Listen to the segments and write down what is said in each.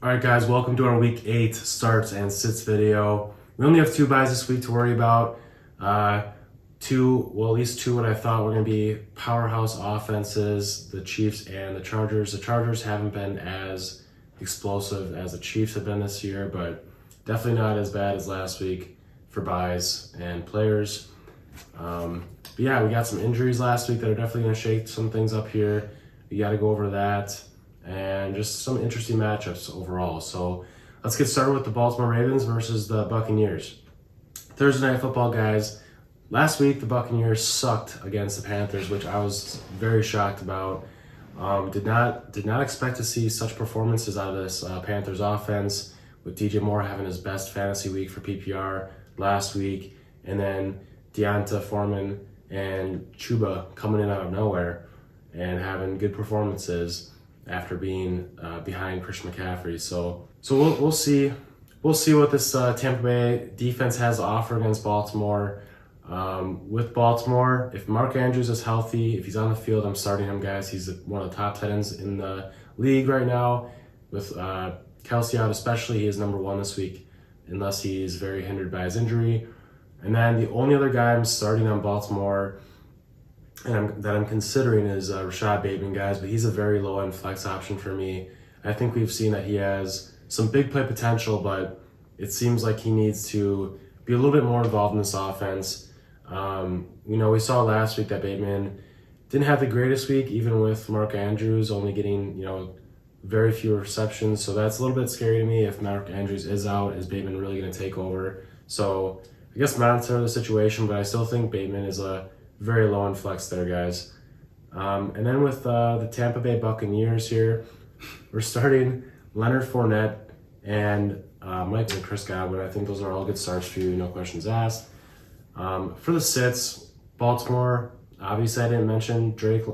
All right, guys, welcome to our Week 8 starts and sits video. We only have 2 buys this week to worry about. At least two what I thought were going to be powerhouse offenses, the Chiefs and the Chargers. The Chargers haven't been as explosive as the Chiefs have been this year, but definitely not as bad as last week for buys and players. But yeah, we got some injuries last week that are definitely going to shake some things up here. We got to go over that and just some interesting matchups overall. So let's get started with the Baltimore Ravens versus the Buccaneers. Thursday Night Football, guys. Last week, the Buccaneers sucked against the Panthers, which I was very shocked about. Did not expect to see such performances out of this Panthers offense, with DJ Moore having his best fantasy week for PPR last week, and then Deonta Foreman and Chuba coming in out of nowhere and having good performances after being behind Christian McCaffrey. So we'll see what this Tampa Bay defense has to offer against Baltimore. With Baltimore, if Mark Andrews is healthy, if he's on the field, I'm starting him, guys. He's one of the top tight ends in the league right now. With Kelsey out especially, he is number 1 this week, unless he's very hindered by his injury. And then the only other guy I'm starting on Baltimore and that I'm considering is Rashad Bateman, guys, but he's a very low-end flex option for me. I think we've seen that he has some big play potential, but it seems like he needs to be a little bit more involved in this offense. We saw last week that Bateman didn't have the greatest week, even with Mark Andrews only getting, very few receptions. So that's a little bit scary to me. If Mark Andrews is out, is Bateman really going to take over? So I guess monitor the situation, but I still think Bateman is a very low in flex there, guys. And then with the Tampa Bay Buccaneers here, we're starting Leonard Fournette and Mike and Chris Godwin. I think those are all good starts for you, no questions asked. For the sits, Baltimore, obviously I didn't mention Drake,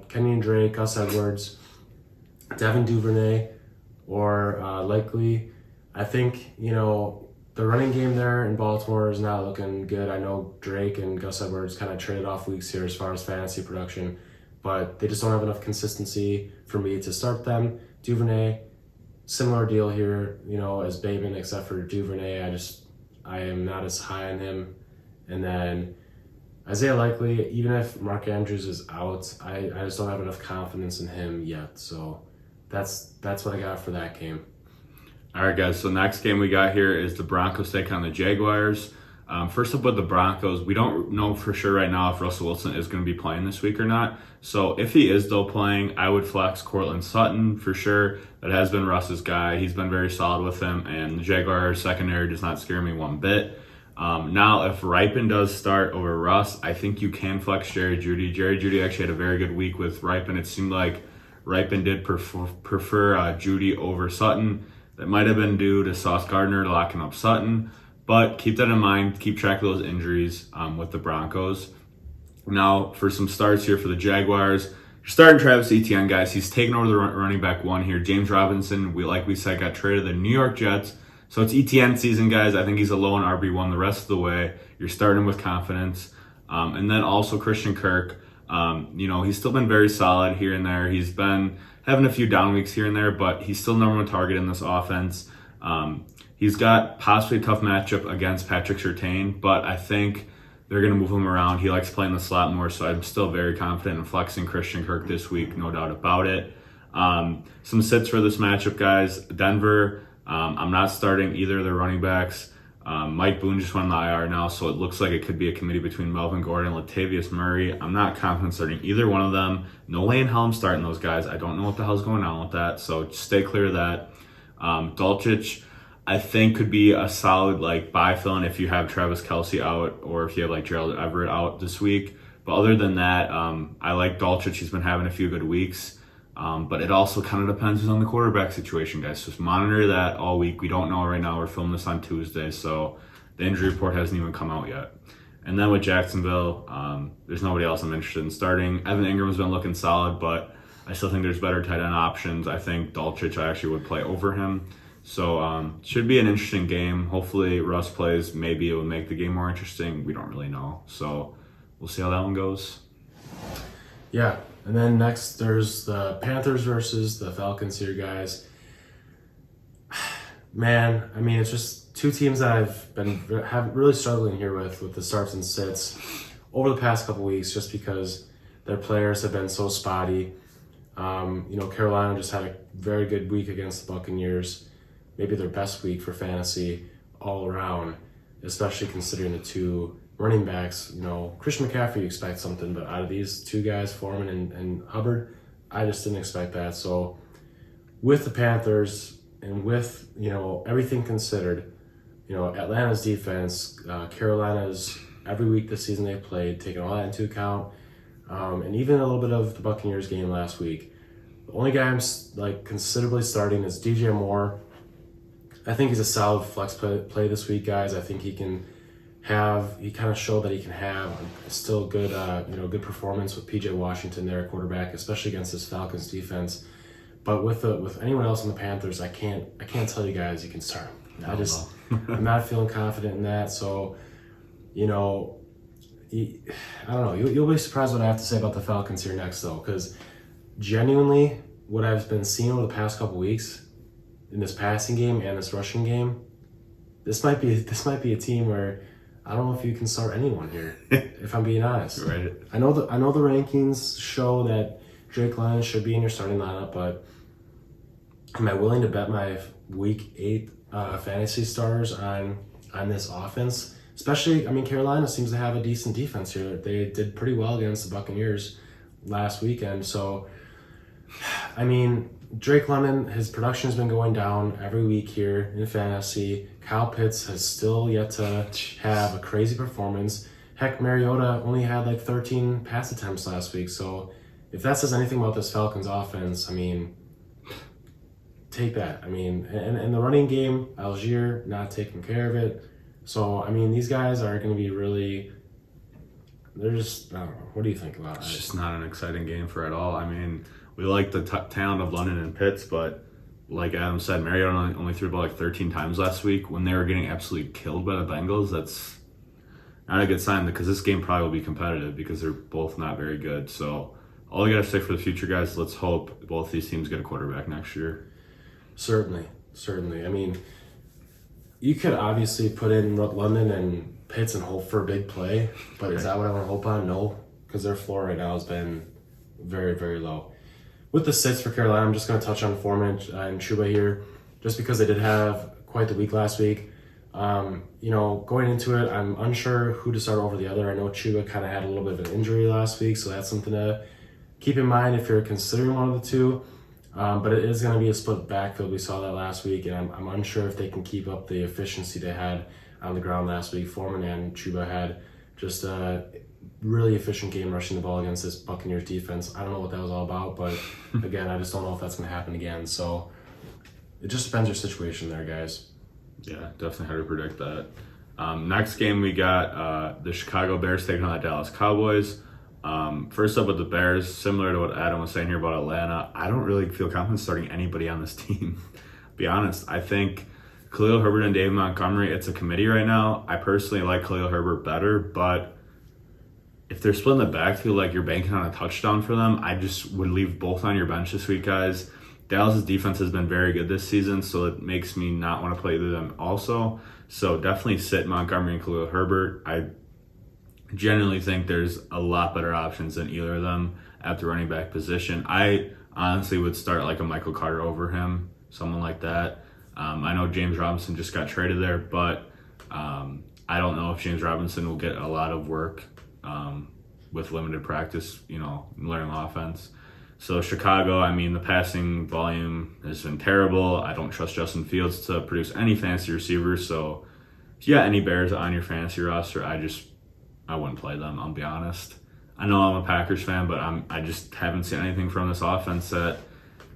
Kenyon Drake, Gus Edwards, Devin Duvernay, or likely. I think, the running game there in Baltimore is not looking good. I know Drake and Gus Edwards kind of traded off weeks here as far as fantasy production, but they just don't have enough consistency for me to start them. Duvernay, similar deal here, as Bateman, except for Duvernay. I am not as high on him. And then Isaiah Likely, even if Mark Andrews is out, I just don't have enough confidence in him yet. So that's what I got for that game. All right, guys. So next game we got here is the Broncos take on the Jaguars. First up with the Broncos, we don't know for sure right now if Russell Wilson is going to be playing this week or not. So if he is though playing, I would flex Courtland Sutton for sure. That has been Russ's guy. He's been very solid with him, and the Jaguars secondary does not scare me one bit. Now, if Ripon does start over Russ, I think you can flex Jerry Jeudy. Jerry Jeudy actually had a very good week with Ripon. It seemed like Ripon did prefer Jeudy over Sutton. That might have been due to Sauce Gardner locking up Sutton, but keep that in mind. Keep track of those injuries with the Broncos. Now, for some starts here for the Jaguars, you're starting Travis Etienne, guys. He's taking over the running back 1 here. James Robinson, like we said, got traded to the New York Jets. So it's Etienne season, guys. I think he's a low on RB1 the rest of the way. You're starting with confidence. And then also Christian Kirk. He's still been very solid here and there. He's been having a few down weeks here and there, but he's still number 1 target in this offense. He's got possibly a tough matchup against Patrick Surtain, but I think they're going to move him around. He likes playing the slot more, so I'm still very confident in flexing Christian Kirk this week, no doubt about it. Some sits for this matchup, guys. Denver, I'm not starting either of their running backs. Mike Boone just went on the IR now, so it looks like it could be a committee between Melvin Gordon and Latavius Murray. I'm not confident starting either one of them. No way in hell I'm starting those guys. I don't know what the hell's going on with that, so just stay clear of that. Dulcich, I think, could be a solid buy fill-in if you have Travis Kelce out or if you have Gerald Everett out this week. But other than that, I like Dulcich. He's been having a few good weeks. But it also kind of depends on the quarterback situation, guys. Just monitor that all week. We don't know right now. We're filming this on Tuesday, so the injury report hasn't even come out yet. And then with Jacksonville, there's nobody else I'm interested in starting. Evan Ingram's been looking solid, but I still think there's better tight end options. I think Dulcich I actually would play over him. So should be an interesting game. Hopefully Russ plays. Maybe it will make the game more interesting. We don't really know. So we'll see how that one goes. Yeah, and then next there's the Panthers versus the Falcons here, guys. Man, I mean, it's just two teams that I've been really struggling here with the starts and sits over the past couple weeks, just because their players have been so spotty. Carolina just had a very good week against the Buccaneers, maybe their best week for fantasy all around, especially considering the two running backs. Christian McCaffrey, you expect something, but out of these two guys, Foreman and Hubbard, I just didn't expect that. So with the Panthers and with, everything considered, Atlanta's defense, Carolina's every week this season they played, taking all that into account, and even a little bit of the Buccaneers game last week. The only guy I'm considerably starting is DJ Moore. I think he's a solid flex play this week, guys. I think he kind of showed that he can have still good, good performance with PJ Washington there at quarterback, especially against this Falcons defense. But with anyone else on the Panthers, I can't tell you guys you can start him. I'm not feeling confident in that. So, I don't know. You'll be surprised what I have to say about the Falcons here next, though, because genuinely, what I've been seeing over the past couple weeks in this passing game and this rushing game, this might be a team where I don't know if you can start anyone here. If I'm being honest, Right. I know the rankings show that Drake London should be in your starting lineup, but am I willing to bet my week 8 fantasy starters on this offense? Especially, Carolina seems to have a decent defense here. They did pretty well against the Buccaneers last weekend. So, Drake London, his production has been going down every week here in fantasy. Kyle Pitts has still yet to have a crazy performance. Heck, Mariota only had 13 pass attempts last week. So, if that says anything about this Falcons offense, take that. And the running game, Algier not taking care of it. So, these guys are going to be really, they're just, I don't know. What do you think about it? It's just not an exciting game for at all. We like the talent of London and Pitts, but like Adam said, Mariota only threw the ball 13 times last week when they were getting absolutely killed by the Bengals. That's not a good sign, because this game probably will be competitive because they're both not very good. So all you got to say for the future, guys, let's hope both these teams get a quarterback next year. Certainly. You could obviously put in London and Pitts and hope for a big play, but is that what I want to hope on? No, because their floor right now has been very, very low. With the sits for Carolina, I'm just going to touch on Foreman and Chuba here, just because they did have quite the week last week. Going into it, I'm unsure who to start over the other. I know Chuba kind of had a little bit of an injury last week, so that's something to keep in mind if you're considering one of the two. But it is going to be a split backfield. We saw that last week, and I'm unsure if they can keep up the efficiency they had on the ground last week. Foreman and Chuba had just a really efficient game rushing the ball against this Buccaneers defense. I don't know what that was all about, but again, I just don't know if that's going to happen again. So it just depends your situation there, guys. Yeah, definitely hard to predict that. Next game, we got the Chicago Bears taking on the Dallas Cowboys. First up with the Bears, similar to what Adam was saying here about Atlanta, I don't really feel confident starting anybody on this team. Be honest, I think Khalil Herbert and David Montgomery, it's a committee right now. I personally like Khalil Herbert better, but if they're splitting the backfield, you're banking on a touchdown for them, I just would leave both on your bench this week, guys. Dallas' defense has been very good this season, so it makes me not want to play them also. So definitely sit Montgomery and Khalil Herbert. I genuinely think there's a lot better options than either of them at the running back position. I honestly would start a Michael Carter over him, someone like that. I know James Robinson just got traded there, but I don't know if James Robinson will get a lot of work with limited practice, learning offense. So Chicago, the passing volume has been terrible. I don't trust Justin Fields to produce any fantasy receivers. So if you got any Bears on your fantasy roster, I wouldn't play them, I'll be honest. I know I'm a Packers fan, but I just haven't seen anything from this offense that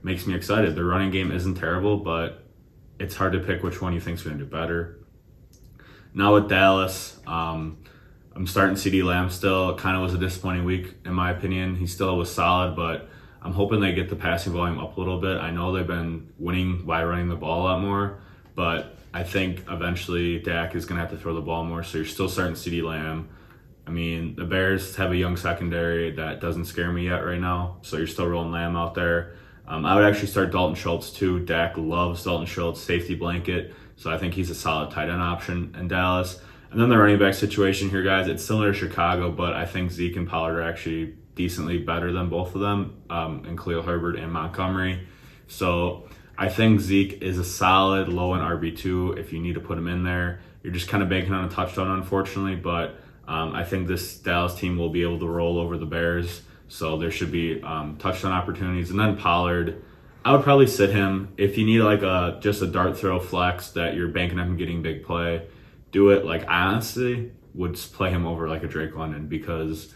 makes me excited. Their running game isn't terrible, but it's hard to pick which one you think is going to do better. Now with Dallas, I'm starting CeeDee Lamb still. It kind of was a disappointing week, in my opinion. He still was solid, but I'm hoping they get the passing volume up a little bit. I know they've been winning by running the ball a lot more, but I think eventually Dak is going to have to throw the ball more, so you're still starting CeeDee Lamb. The Bears have a young secondary that doesn't scare me yet right now, so you're still rolling Lamb out there. I would actually start Dalton Schultz too. Dak loves Dalton Schultz, safety blanket. So I think he's a solid tight end option in Dallas. And then the running back situation here, guys, it's similar to Chicago, but I think Zeke and Pollard are actually decently better than both of them, and Khalil Herbert and Montgomery. So I think Zeke is a solid low-end RB2 if you need to put him in there. You're just kind of banking on a touchdown, unfortunately, but I think this Dallas team will be able to roll over the Bears. So there should be touchdown opportunities. And then Pollard, I would probably sit him. If you need like just a dart throw flex that you're banking on him getting big play, do it. Like, I honestly would play him over like a Drake London, because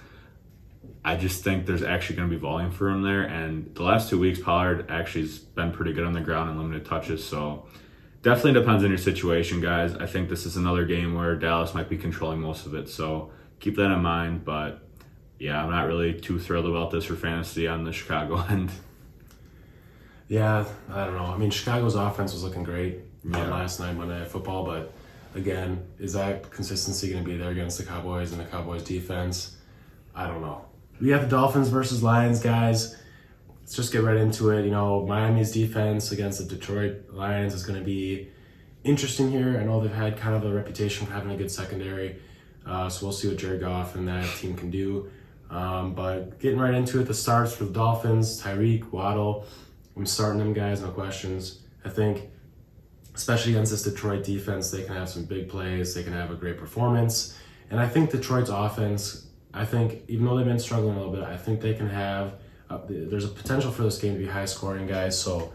I just think there's actually going to be volume for him there. And the last 2 weeks, Pollard actually has been pretty good on the ground and limited touches. So definitely depends on your situation, guys. I think this is another game where Dallas might be controlling most of it. So keep that in mind. But yeah, I'm not really too thrilled about this for fantasy on the Chicago end. Yeah, I don't know. I mean, Chicago's offense was looking great Yeah. last night, Monday Night Football, but again, is that consistency going to be there against the Cowboys and the Cowboys defense? I don't know. We have the Dolphins versus Lions, guys. Let's just get right into it. You know, Miami's defense against the Detroit Lions is going to be interesting here. I know they've had kind of a reputation for having a good secondary, so we'll see what Jared Goff and that team can do. But getting right into it, the starts for the Dolphins, Tyreek, Waddle. I'm starting them, guys, no questions. I think, especially against this Detroit defense, they can have some big plays. They can have a great performance. And I think Detroit's offense, even though they've been struggling a little bit, I think they can have, there's a potential for this game to be high scoring, guys. So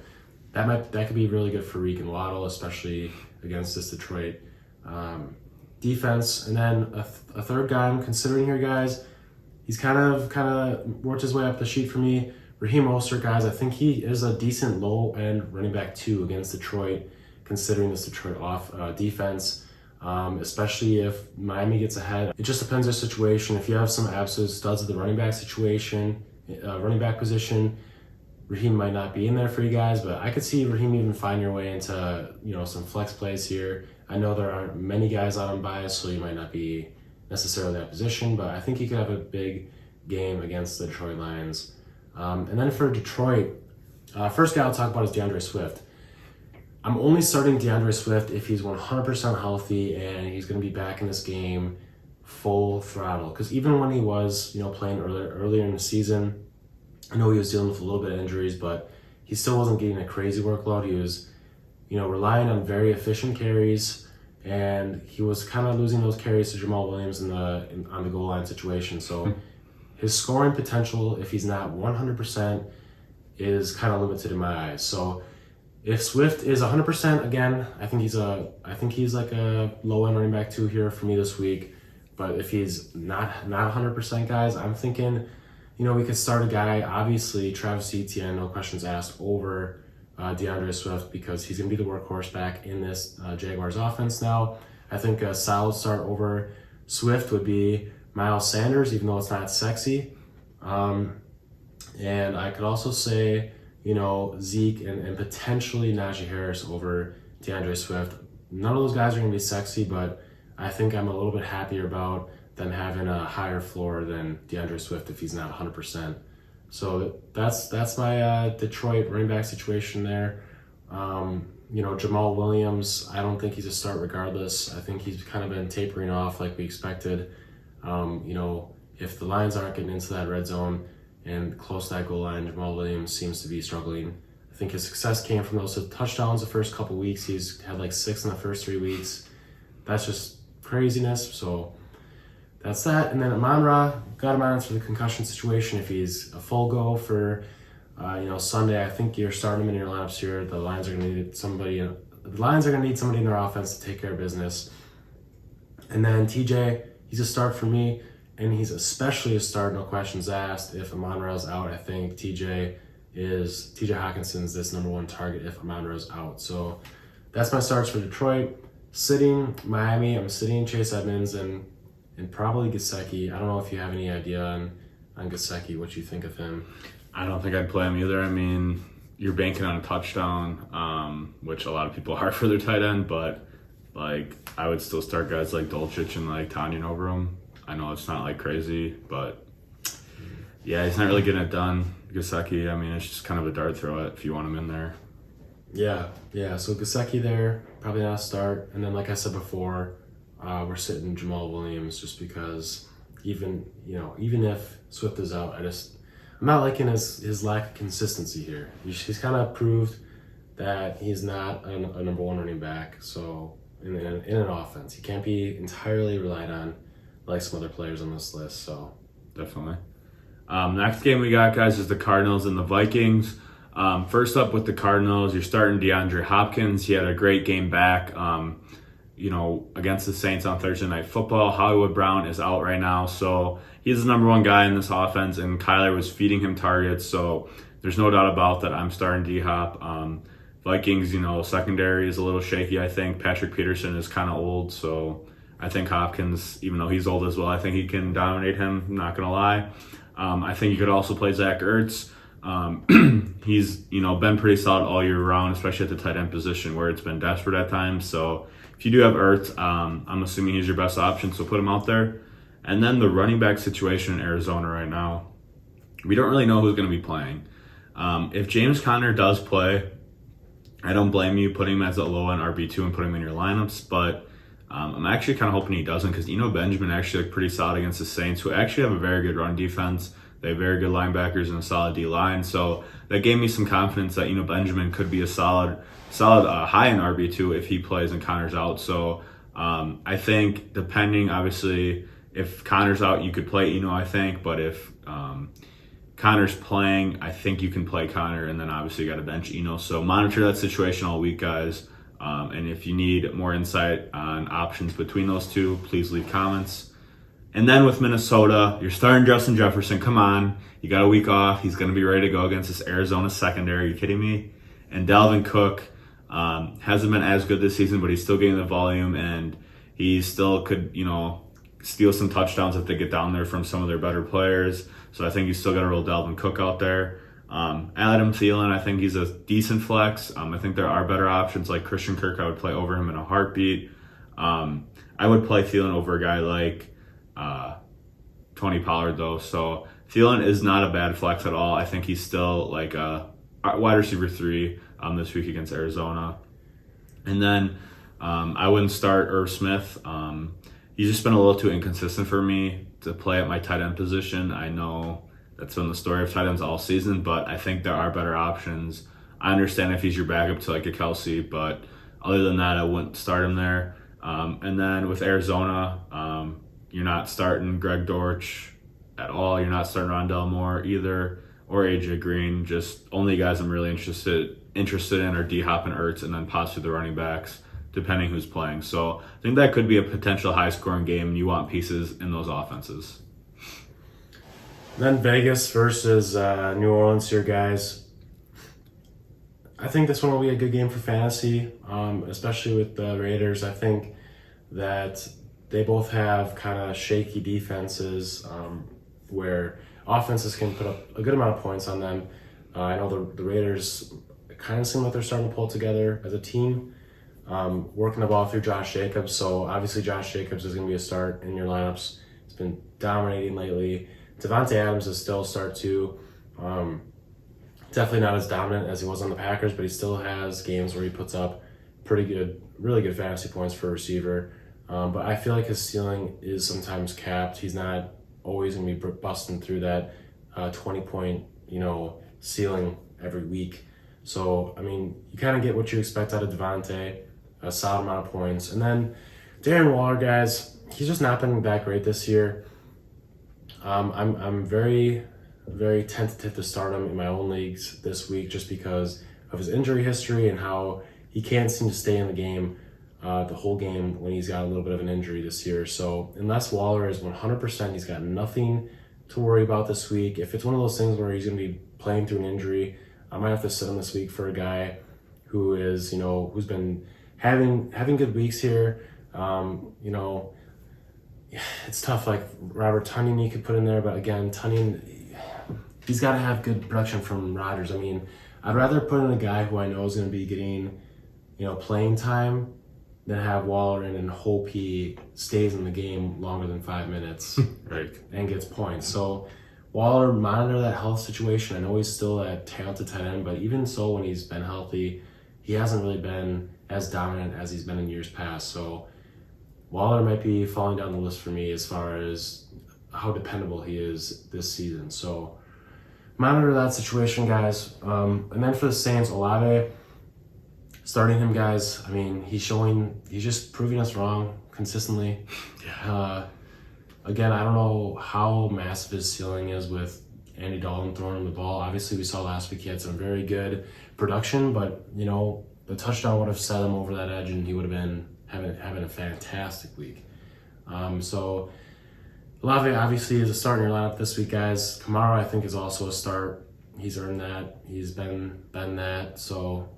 that could be really good for Reek and Waddle, especially against this Detroit defense. And then a third guy I'm considering here, guys, he's kind of worked his way up the sheet for me. Raheem Mostert, guys, I think he is a decent low-end running back too against Detroit, considering this Detroit defense, especially if Miami gets ahead. It just depends on the situation. If you have some absolute studs at the running back position, Raheem might not be in there for you guys, but I could see Raheem even find your way into some flex plays here. I know there aren't many guys out on bias, so you might not be necessarily in that position, but I think he could have a big game against the Detroit Lions. And then for Detroit, first guy I'll talk about is DeAndre Swift. I'm only starting DeAndre Swift if he's 100% healthy and he's going to be back in this game full throttle. Because even when he was, playing earlier in the season, I know he was dealing with a little bit of injuries, but he still wasn't getting a crazy workload. He was, relying on very efficient carries, and he was kind of losing those carries to Jamal Williams on the goal line situation. So his scoring potential, if he's not 100%, is kind of limited in my eyes. So if Swift is 100%, again, I think he's like a low-end running back too here for me this week. But if he's not 100%, guys, I'm thinking, we could start a guy, obviously Travis Etienne, no questions asked, over DeAndre Swift, because he's going to be the workhorse back in this Jaguars offense now. I think a solid start over Swift would be Miles Sanders, even though it's not sexy. And I could also say, Zeke and potentially Najee Harris over DeAndre Swift. None of those guys are going to be sexy, but I think I'm a little bit happier about them having a higher floor than DeAndre Swift if he's not 100%. So that's my Detroit running back situation there. Jamal Williams, I don't think he's a start regardless. I think he's kind of been tapering off like we expected. If the Lions aren't getting into that red zone and close to that goal line, Jamal Williams seems to be struggling. I think his success came from those touchdowns the first couple weeks. He's had like 6 in the first 3 weeks. That's just craziness. So that's that. And then Amon-Ra, got him on for the concussion situation. If he's a full go for Sunday, I think you're starting him in your lineups here. The Lions are going to need somebody. The Lions are going to need somebody in their offense to take care of business. And then TJ, he's a start for me, and he's especially a start, no questions asked. If Amon-Ra's out, I think TJ Hawkinson's this number one target if Amon-Ra's out. So that's my starts for Detroit. Sitting Miami, I'm sitting Chase Edmonds and probably Gesicki. I don't know if you have any idea on Gesicki, what you think of him. I don't think I'd play him either. I mean, you're banking on a touchdown, which a lot of people are for their tight end, but I would still start guys like Dulcich and Tanyan over him. I know it's not crazy, but yeah, he's not really getting it done. Gesicki, I mean, it's just kind of a dart throw it if you want him in there. Yeah. So Gesicki there, probably not a start. And then, like I said before, we're sitting Jamal Williams just because even if Swift is out, I'm not liking his lack of consistency here. He's kind of proved that he's not a number one running back. So in an offense, he can't be entirely relied on like some other players on this list. So definitely. Next game we got, guys, is the Cardinals and the Vikings. First up with the Cardinals, you're starting DeAndre Hopkins. He had a great game back, against the Saints on Thursday Night Football. Hollywood Brown is out right now, so he's the number one guy in this offense, and Kyler was feeding him targets, so there's no doubt about that. I'm starting D-Hop. Vikings, secondary is a little shaky, I think. Patrick Peterson is kind of old, so I think Hopkins, even though he's old as well, I think he can dominate him, I'm not going to lie. I think you could also play Zach Ertz. He's been pretty solid all year round, especially at the tight end position where it's been desperate at times. So if you do have Ertz, I'm assuming he's your best option, so put him out there. And then the running back situation in Arizona right now, we don't really know who's going to be playing. If James Conner does play, I don't blame you putting him as a low end RB2 and putting him in your lineups, but I'm actually kind of hoping he doesn't, because Benjamin actually looked pretty solid against the Saints, who actually have a very good run defense. They have very good linebackers and a solid D-line. So that gave me some confidence that Benjamin could be a solid high-end RB2 if he plays and Connor's out. So I think depending, obviously, if Connor's out, you could play I think. But if Connor's playing, I think you can play Connor, and then obviously you got to bench So monitor that situation all week, guys. And if you need more insight on options between those two, please leave comments. And then with Minnesota, you're starting Justin Jefferson. Come on. You got a week off. He's going to be ready to go against this Arizona secondary. Are you kidding me? And Dalvin Cook hasn't been as good this season, but he's still getting the volume, and he still could, steal some touchdowns if they get down there from some of their better players. So I think you still got to roll Dalvin Cook out there. Adam Thielen, I think he's a decent flex. I think there are better options like Christian Kirk. I would play over him in a heartbeat. I would play Thielen over a guy like Tony Pollard, though. So Thielen is not a bad flex at all. I think he's still like a wide receiver 3 this week against Arizona. And then I wouldn't start Irv Smith. He's just been a little too inconsistent for me to play at my tight end position. I know that's been the story of tight ends all season, but I think there are better options. I understand if he's your backup to like a Kelsey, but other than that, I wouldn't start him there. And then with Arizona, you're not starting Greg Dortch at all. You're not starting Rondell Moore either, or AJ Green. Just only guys I'm really interested in are D-Hop and Ertz, and then possibly the running backs, depending who's playing. So I think that could be a potential high-scoring game, and you want pieces in those offenses. Then Vegas versus New Orleans here, guys. I think this one will be a good game for fantasy, especially with the Raiders. I think that they both have kind of shaky defenses where offenses can put up a good amount of points on them. I know the Raiders kind of seem like they're starting to pull together as a team, working the ball through Josh Jacobs. So obviously Josh Jacobs is going to be a start in your lineups. He's been dominating lately. Devontae Adams is still a start too. Definitely not as dominant as he was on the Packers, but he still has games where he puts up really good fantasy points for a receiver. But I feel like his ceiling is sometimes capped. He's not always going to be busting through that 20-point, ceiling every week. So, I mean, you kind of get what you expect out of Devontae, a solid amount of points. And then Darren Waller, guys, he's just not been that great this year. I'm very, very tentative to start him in my own leagues this week just because of his injury history and how he can't seem to stay in the game the whole game when he's got a little bit of an injury this year. So unless Waller is 100%, he's got nothing to worry about this week. If it's one of those things where he's going to be playing through an injury, I might have to sit him this week for a guy who is, who's been having good weeks here. It's tough. Like Robert Tonyan you could put in there, but again, Tonyan, he's got to have good production from Rodgers. I mean, I'd rather put in a guy who I know is going to be getting, playing time than have Waller in and hope he stays in the game longer than 5 minutes right, and gets points. So Waller, monitor that health situation. I know he's still a talented tight end, but even so, when he's been healthy, he hasn't really been as dominant as he's been in years past. So Waller might be falling down the list for me as far as how dependable he is this season. So monitor that situation, guys. And then for the Saints, Olave, starting him, guys. I mean, he's just proving us wrong consistently. Again, I don't know how massive his ceiling is with Andy Dalton throwing him the ball. Obviously, we saw last week he had some very good production, but the touchdown would have set him over that edge, and he would have been having a fantastic week. So Olave obviously is a start in your lineup this week, guys. Kamara, I think, is also a start. He's earned that. He's been that. So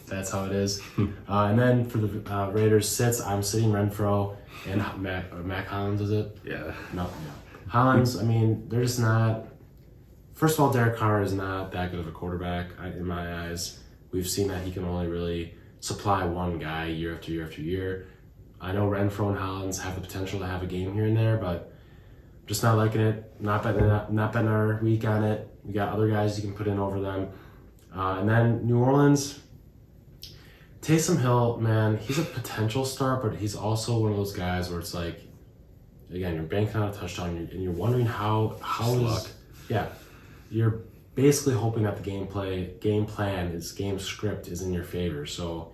that's how it is. And then for the Raiders sits, I'm sitting Renfro and Mac Hollins, is it? Yeah. No. Hollins, I mean, they're just not. First of all, Derek Carr is not that good of a quarterback in my eyes. We've seen that he can only really supply one guy year after year after year. I know Renfro and Hollins have the potential to have a game here and there, but just not liking it. Not betting our week on it. We got other guys you can put in over them. And then New Orleans, Taysom Hill, man, he's a potential start, but he's also one of those guys where it's like, again, you're banking on a touchdown and you're wondering how luck. You're basically hoping that the game plan, game script is in your favor. So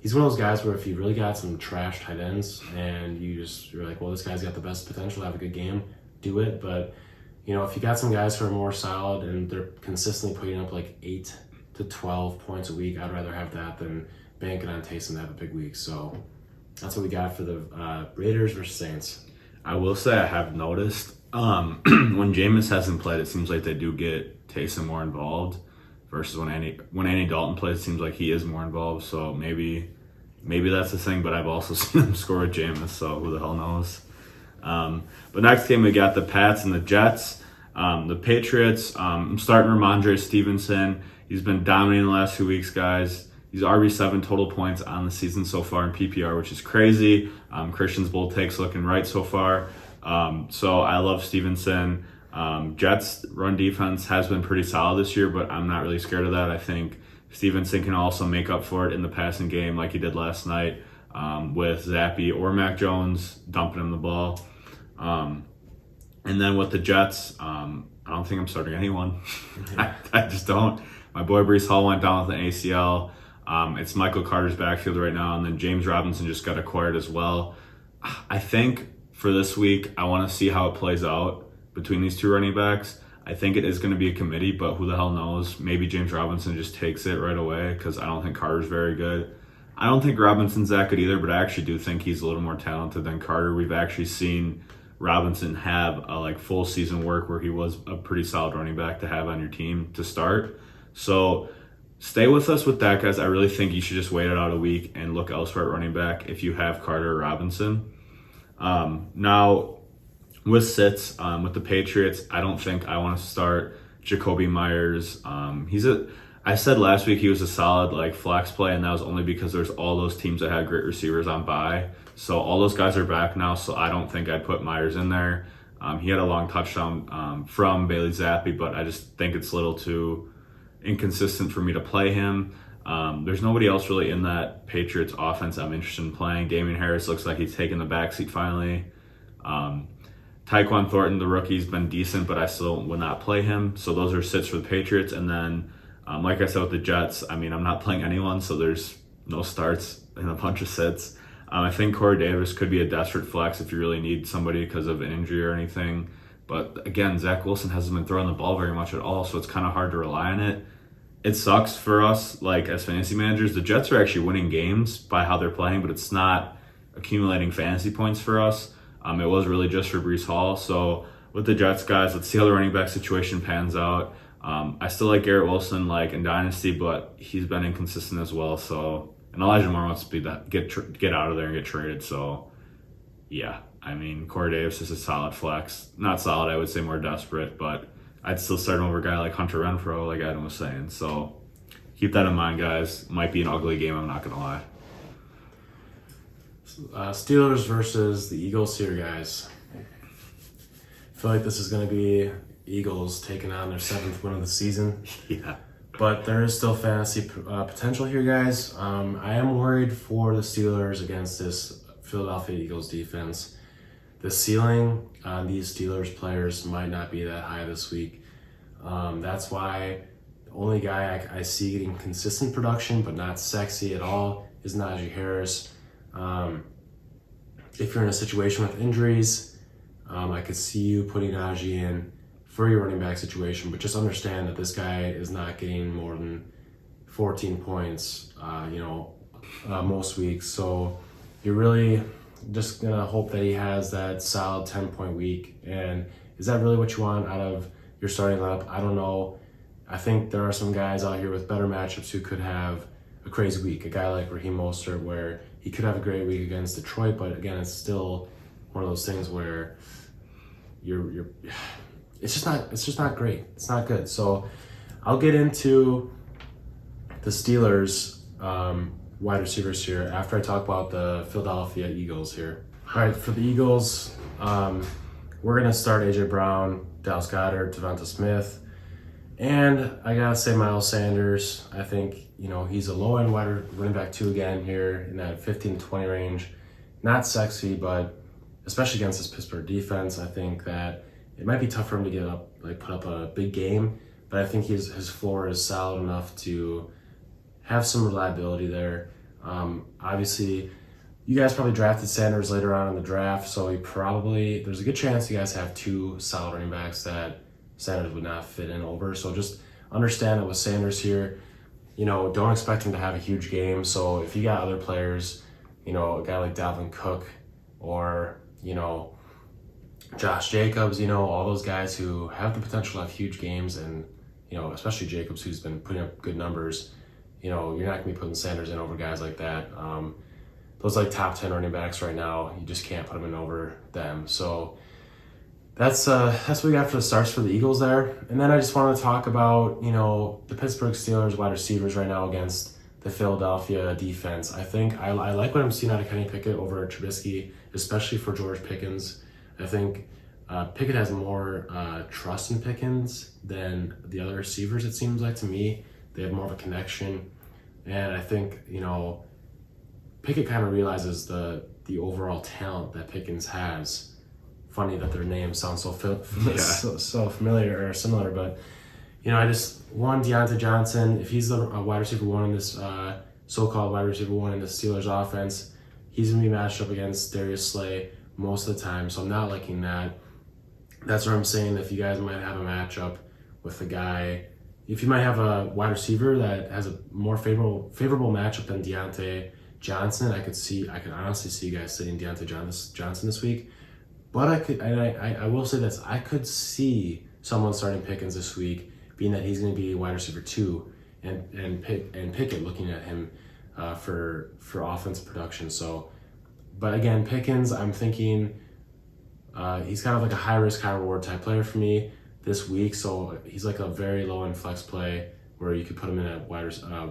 he's one of those guys where if you really got some trash tight ends and you're like, well, this guy's got the best potential to have a good game, do it. But if you got some guys who are more solid and they're consistently putting up like 8 to 12 points a week, I'd rather have that than banking on Taysom to have a big week. So that's what we got for the Raiders versus Saints. I will say I have noticed when Jameis hasn't played, it seems like they do get Taysom more involved versus when Andy Dalton plays, it seems like he is more involved. So maybe that's the thing, but I've also seen him score with Jameis, so who the hell knows. But next game we got the Pats and the Jets. The Patriots, I'm starting Ramondre Stevenson. He's been dominating the last 2 weeks, guys. He's RB7 total points on the season so far in PPR, which is crazy. Christian's bold takes looking right so far. So I love Stevenson. Jets run defense has been pretty solid this year, but I'm not really scared of that. I think Stevenson can also make up for it in the passing game like he did last night with Zappy or Mac Jones dumping him the ball. And then with the Jets, I don't think I'm starting anyone. I just don't. My boy Breece Hall went down with an ACL. It's Michael Carter's backfield right now, and then James Robinson just got acquired as well. I think for this week, I want to see how it plays out between these two running backs. I think it is going to be a committee, but who the hell knows? Maybe James Robinson just takes it right away because I don't think Carter's very good. I don't think Robinson's that good either, but I actually do think he's a little more talented than Carter. We've actually seen Robinson have a full season work where he was a pretty solid running back to have on your team to start. So stay with us with that, guys. I really think you should just wait it out a week and look elsewhere at running back if you have Carter or Robinson. Now, with sits, with the Patriots, I don't think I want to start Jacoby Myers. I said last week he was a solid flex play, and that was only because there's all those teams that had great receivers on bye. So all those guys are back now, so I don't think I'd put Myers in there. He had a long touchdown from Bailey Zappi, but I just think it's a little too inconsistent for me to play him. There's nobody else really in that Patriots offense I'm interested in playing. Damian Harris looks like he's taking the backseat finally. Tyquan Thornton, the rookie's been decent, but I still would not play him. So those are sits for the Patriots. And then, like I said with the Jets, I'm not playing anyone, so there's no starts and a bunch of sits. I think Corey Davis could be a desperate flex if you really need somebody because of an injury or anything. But again, Zach Wilson hasn't been throwing the ball very much at all, so it's kind of hard to rely on it. It sucks for us, as fantasy managers. The Jets are actually winning games by how they're playing, but it's not accumulating fantasy points for us. It was really just for Breece Hall. So with the Jets, guys, let's see how the running back situation pans out. I still like Garrett Wilson in Dynasty, but he's been inconsistent as well. So, and Elijah Moore wants to get out of there and get traded. So, yeah, Corey Davis is a solid flex. Not solid, I would say more desperate, but I'd still start him over a guy like Hunter Renfrow, like Adam was saying. So keep that in mind, guys. Might be an ugly game, I'm not going to lie. Steelers versus the Eagles here, guys. I feel like this is going to be Eagles taking on their 7th win of the season. Yeah. But there is still fantasy potential here, guys. I am worried for the Steelers against this Philadelphia Eagles defense. The ceiling on these Steelers players might not be that high this week. That's why the only guy I see getting consistent production but not sexy at all is Najee Harris. If you're in a situation with injuries, I could see you putting Najee in for your running back situation, but just understand that this guy is not getting more than 14 points, most weeks. So you're really just gonna hope that he has that solid 10-point week. And is that really what you want out of your starting lineup? I don't know. I think there are some guys out here with better matchups who could have a crazy week. A guy like Raheem Mostert, where he could have a great week against Detroit, but again, it's still one of those things where it's just not great. It's not good. So I'll get into the Steelers wide receivers here after I talk about the Philadelphia Eagles here. All right, for the Eagles, we're gonna start AJ Brown, Dallas Goedert, Devonta Smith, and I gotta say Miles Sanders. I think he's a low-end running back 2 again here in that 15 to 20 range. Not sexy, but especially against this Pittsburgh defense, I think that it might be tough for him to put up a big game, but I think his floor is solid enough to have some reliability there. Obviously, you guys probably drafted Sanders later on in the draft, so there's a good chance you guys have 2 solid running backs that Sanders would not fit in over. So just understand that with Sanders here, don't expect him to have a huge game. So if you got other players, a guy like Dalvin Cook or, Josh Jacobs, all those guys who have the potential to have huge games, and, especially Jacobs, who's been putting up good numbers, you're not going to be putting Sanders in over guys like that. Those top 10 running backs right now, you just can't put them in over them. So that's what we got for the starts for the Eagles there. And then I just want to talk about, the Pittsburgh Steelers wide receivers right now against the Philadelphia defense. I think I like what I'm seeing out of Kenny Pickett over Trubisky, especially for George Pickens. I think Pickett has more trust in Pickens than the other receivers, it seems like to me. They have more of a connection. And I think, Pickett kind of realizes the overall talent that Pickens has. Funny that their names sound so familiar or similar, but Deontay Johnson, if he's the wide receiver 1 in this so-called wide receiver 1 in the Steelers offense, he's going to be matched up against Darius Slay most of the time, so I'm not liking that. That's what I'm saying. If you guys might have a matchup with a guy, if you might have a wide receiver that has a more favorable matchup than Deontay Johnson, I could honestly see you guys sitting Deontay Johnson this week. But I will say this, I could see someone starting Pickens this week, being that he's going to be wide receiver 2, and Pickett looking at him for offensive production. So, but again, Pickens, I'm thinking he's kind of like a high risk, high reward type player for me this week. So he's like a very low end flex play where you could put him in at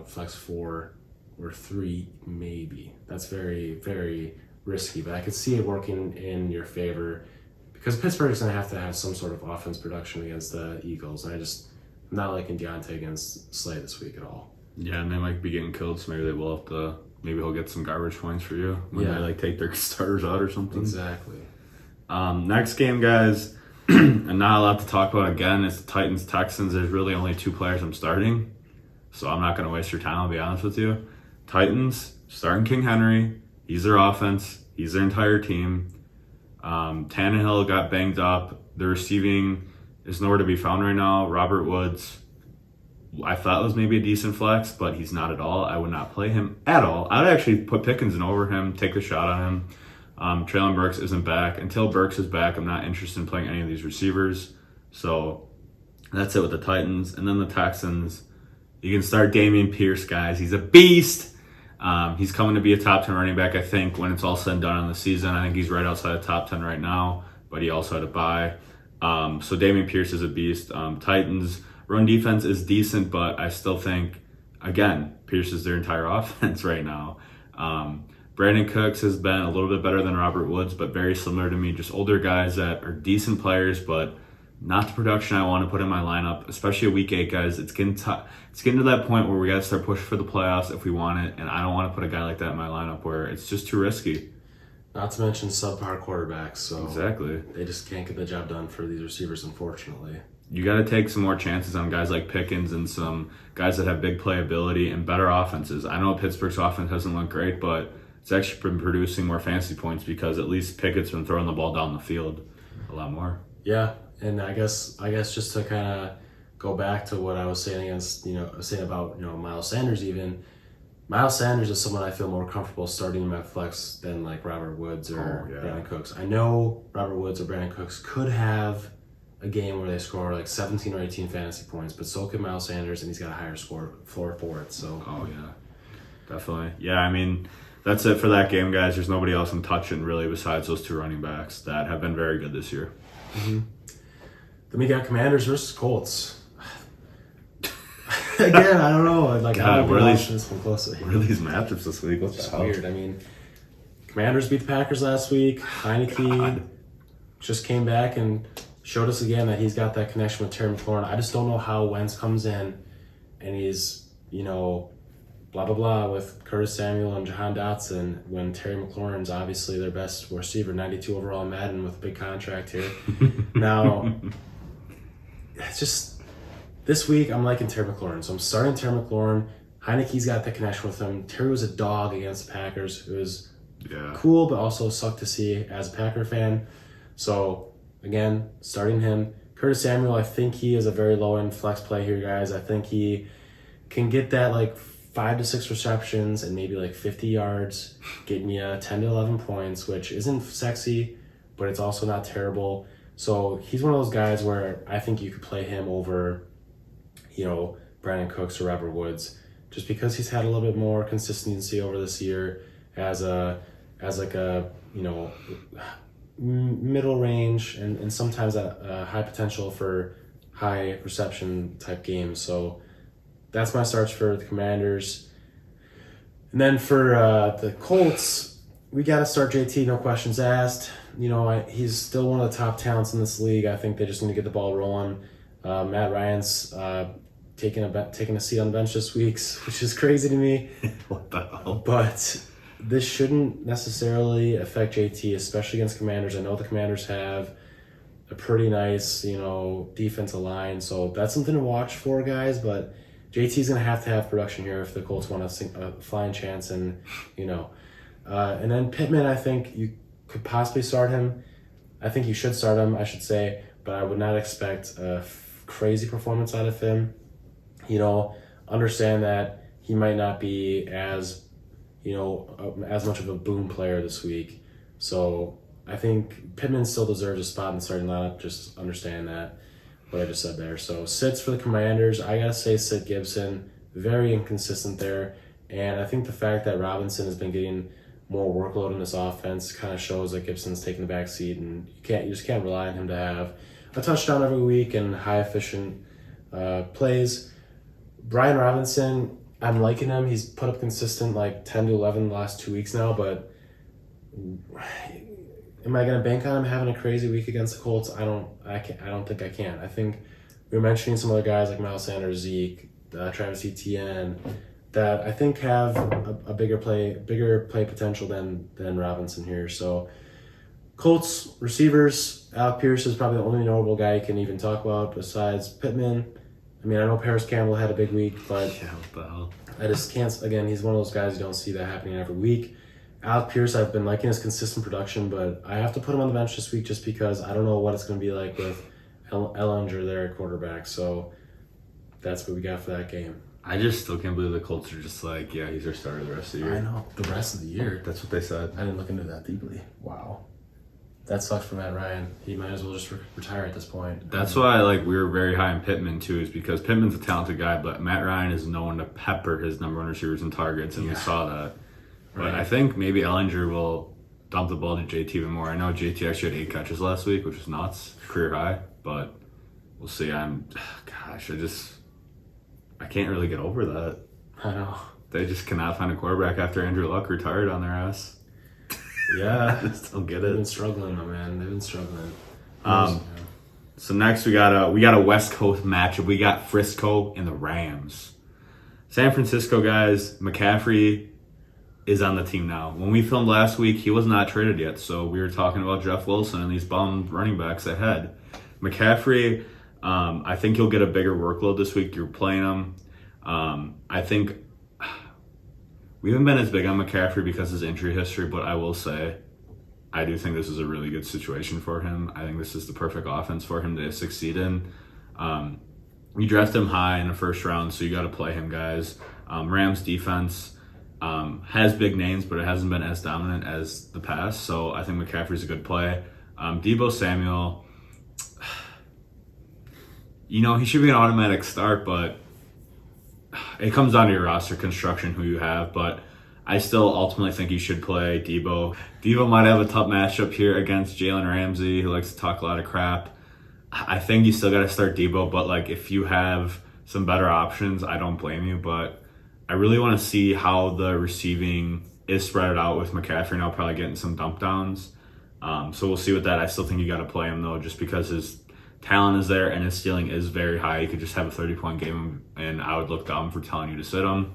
flex 4 or 3 maybe. That's very, very risky, but I could see it working in your favor because Pittsburgh's going to have some sort of offense production against the Eagles. And I'm not liking Deontay against Slay this week at all. Yeah, and they might be getting killed, so maybe they will have to. Maybe he'll get some garbage points for you when they take their starters out or something. Exactly. Next game, guys, and not a lot to talk about again. It's the Titans-Texans. There's really only 2 players I'm starting, so I'm not going to waste your time. I'll be honest with you. Titans starting King Henry. He's their offense. He's their entire team. Tannehill got banged up. The receiving is nowhere to be found right now. Robert Woods, I thought was maybe a decent flex, but he's not at all. I would not play him at all. I would actually put Pickens in over him, take a shot on him. Traylon Burks isn't back. Until Burks is back, I'm not interested in playing any of these receivers. So that's it with the Titans. And then the Texans, you can start Dameon Pierce, guys. He's a beast. He's coming to be a top 10 running back, I think, when it's all said and done on the season. I think he's right outside of top 10 right now, but he also had a bye. So Dameon Pierce is a beast. Titans run defense is decent, but I still think, again, Pierce is their entire offense right now. Brandon Cooks has been a little bit better than Robert Woods, but very similar to me, just older guys that are decent players, but not the production I want to put in my lineup, especially a week 8, guys. It's getting it's getting to that point where we got to start pushing for the playoffs if we want it, and I don't want to put a guy like that in my lineup where it's just too risky. Not to mention subpar quarterbacks, so Exactly. they just can't get the job done for these receivers, unfortunately. You got to take some more chances on guys like Pickens and some guys that have big playability and better offenses. I know Pittsburgh's offense hasn't looked great, but it's actually been producing more fantasy points because at least Pickett's been throwing the ball down the field a lot more. Yeah, and I guess just to kind of go back to what I was saying about Miles Sanders even. Miles Sanders is someone I feel more comfortable starting in my flex than like Robert Woods or Brandon Cooks. I know Robert Woods or Brandon Cooks could have a game where they score like 17 or 18 fantasy points, but so could Miles Sanders, and he's got a higher floor for it. So. Oh yeah, definitely. Yeah, I mean, that's it for that game, guys. There's nobody else I'm touching really besides those 2 running backs that have been very good this year. Mm-hmm. Then we got Commanders versus Colts. Again, I don't know. Like, God, I don't where are watching this one closely. What are these matchups this week? What's It's weird. I mean, Commanders beat the Packers last week. Heineke just came back and showed us again that he's got that connection with Terry McLaurin. I just don't know how Wentz comes in and he's, blah, blah, blah with Curtis Samuel and Jahan Dotson when Terry McLaurin's obviously their best receiver, 92 overall in Madden with a big contract here. Now, it's just... This week, I'm liking Terry McLaurin, so I'm starting Terry McLaurin. Heineke's got that connection with him. Terry was a dog against the Packers. It was cool, but also sucked to see as a Packer fan. So, again, starting him. Curtis Samuel, I think he is a very low-end flex play here, guys. I think he can get that, 5 to 6 receptions and maybe 50 yards, getting you 10 to 11 points, which isn't sexy, but it's also not terrible. So, he's one of those guys where I think you could play him over... Brandon Cooks or Robert Woods, just because he's had a little bit more consistency over this year as a middle range and sometimes a high potential for high reception type games. So that's my starts for the Commanders. And then for the Colts, we got to start JT, no questions asked. He's still one of the top talents in this league. I think they just need to get the ball rolling. Matt Ryan's taking a seat on the bench this week, which is crazy to me. What the hell? But this shouldn't necessarily affect JT, especially against Commanders. I know the Commanders have a pretty nice, defensive line, so that's something to watch for, guys. But JT's going to have production here if the Colts want a flying chance, and and then Pittman, I think you could possibly start him. I think you should start him, I should say, but I would not expect a crazy performance out of him. Understand that he might not be as much of a boom player this week. So I think Pittman still deserves a spot in the starting lineup. Just understand that, what I just said there. So sits for the Commanders. I gotta say sit Gibson. Very inconsistent there. And I think the fact that Robinson has been getting more workload in this offense kind of shows that Gibson's taking the back seat, and you just can't rely on him to have a touchdown every week and high efficient plays. Brian Robinson, I'm liking him. He's put up consistent 10 to 11 the last 2 weeks now, but am I going to bank on him having a crazy week against the Colts? I don't think I can. I think we were mentioning some other guys like Miles Sanders, Zeke, Travis Etienne, that I think have a bigger play potential than Robinson here. So Colts receivers, Alec Pierce is probably the only notable guy you can even talk about besides Pittman. I mean, I know Paris Campbell had a big week, but what the hell? I just can't. Again, he's one of those guys you don't see that happening every week. Alec Pierce, I've been liking his consistent production, but I have to put him on the bench this week just because I don't know what it's going to be like with Ellinger there at quarterback. So that's what we got for that game. I just still can't believe the Colts are just he's our starter the rest of the year. I know. The rest of the year. That's what they said. I didn't look into that deeply. Wow. That sucks for Matt Ryan. He might as well just retire at this point. That's why we were very high on Pittman too, is because Pittman's a talented guy, but Matt Ryan is known to pepper his number one receivers and targets, and we saw that. But Right. I think maybe Ellinger will dump the ball to JT even more. I know JT actually had 8 catches last week, which is nuts, career high, but we'll see. I can't really get over that. I know. They just cannot find a quarterback after Andrew Luck retired on their ass. Yeah. I just don't get They've been it. struggling, my man. They've been struggling. So next we got a West Coast matchup. We got Frisco and the Rams. San Francisco guys, McCaffrey is on the team now. When we filmed last week, he was not traded yet, so we were talking about Jeff Wilson and these bum running backs ahead. McCaffrey, I think you'll get a bigger workload this week. You're playing him. I think we haven't been as big on McCaffrey because of his injury history, but I will say I do think this is a really good situation for him. I think this is the perfect offense for him to succeed in. You drafted him high in the first round, so you got to play him, guys. Rams defense has big names, but it hasn't been as dominant as the past, so I think McCaffrey's a good play. Deebo Samuel, he should be an automatic start, but it comes down to your roster construction, who you have, but I still ultimately think you should play Deebo. Deebo might have a tough matchup here against Jalen Ramsey, who likes to talk a lot of crap. I think you still got to start Deebo, but if you have some better options, I don't blame you, but I really want to see how the receiving is spread out with McCaffrey now probably getting some dump downs. So we'll see with that. I still think you got to play him, though, just because his talent is there and his ceiling is very high. You could just have a 30-point game, and I would look dumb for telling you to sit him.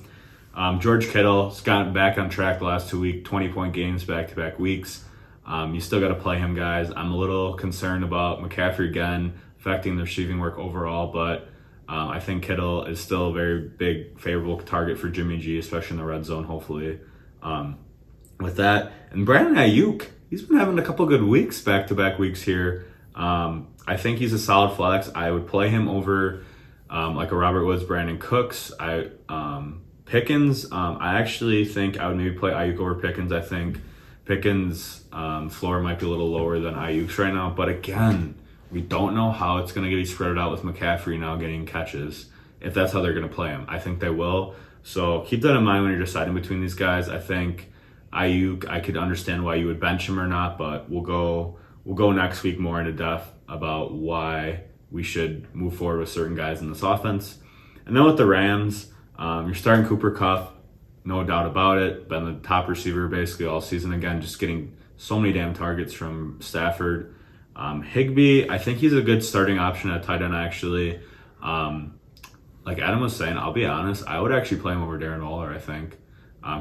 George Kittle's gotten back on track the last 2 weeks, 20-point games back-to-back weeks. You still got to play him, guys. I'm a little concerned about McCaffrey again affecting the receiving work overall, but I think Kittle is still a very big favorable target for Jimmy G, especially in the red zone, hopefully. With that, and Brandon Ayuk, he's been having a couple good weeks, back-to-back weeks here. I think he's a solid flex. I would play him over a Robert Woods, Brandon Cooks. Pickens, I actually think I would maybe play Ayuk over Pickens. I think Pickens' floor might be a little lower than Ayuk's right now, but again, we don't know how it's going to get spread out with McCaffrey now getting catches, if that's how they're going to play him. I think they will. So keep that in mind when you're deciding between these guys. I think Ayuk, I could understand why you would bench him or not, but we'll go next week more into depth about why we should move forward with certain guys in this offense. And then with the Rams, you're starting Cooper Kupp, no doubt about it. Been the top receiver basically all season. Again, just getting so many damn targets from Stafford. Higbee, I think he's a good starting option at tight end, actually. Like Adam was saying, I'll be honest, I would actually play him over Darren Waller, I think.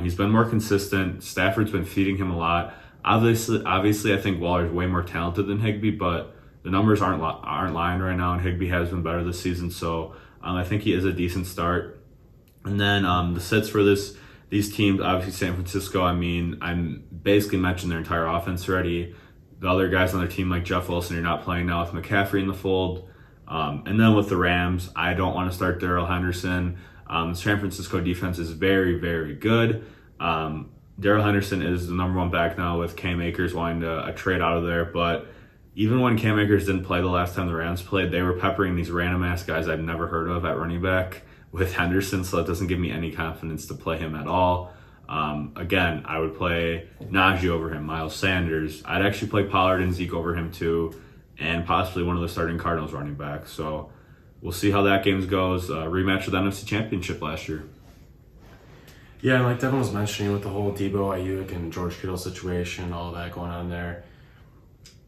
He's been more consistent. Stafford's been feeding him a lot. Obviously, I think Waller's way more talented than Higbee, but the numbers aren't lying right now, and Higbee has been better this season, so I think he is a decent start. And then the sits for these teams, obviously San Francisco, I'm basically mentioned their entire offense already. The other guys on their team, like Jeff Wilson, you're not playing now with McCaffrey in the fold. And then with the Rams, I don't want to start Darrell Henderson. San Francisco defense is very, very good. Darrell Henderson is the number one back now with Cam Akers wanting to trade out of there. But even when Cam Akers didn't play the last time the Rams played, they were peppering these random-ass guys I'd never heard of at running back with Henderson, so that doesn't give me any confidence to play him at all. Again, I would play Najee over him, Miles Sanders. I'd actually play Pollard and Zeke over him too, and possibly one of the starting Cardinals running backs. So we'll see how that game goes. Rematch of the NFC Championship last year. Yeah, and like Devin was mentioning with the whole Deebo, Ayuk, and George Kittle situation, all that going on there,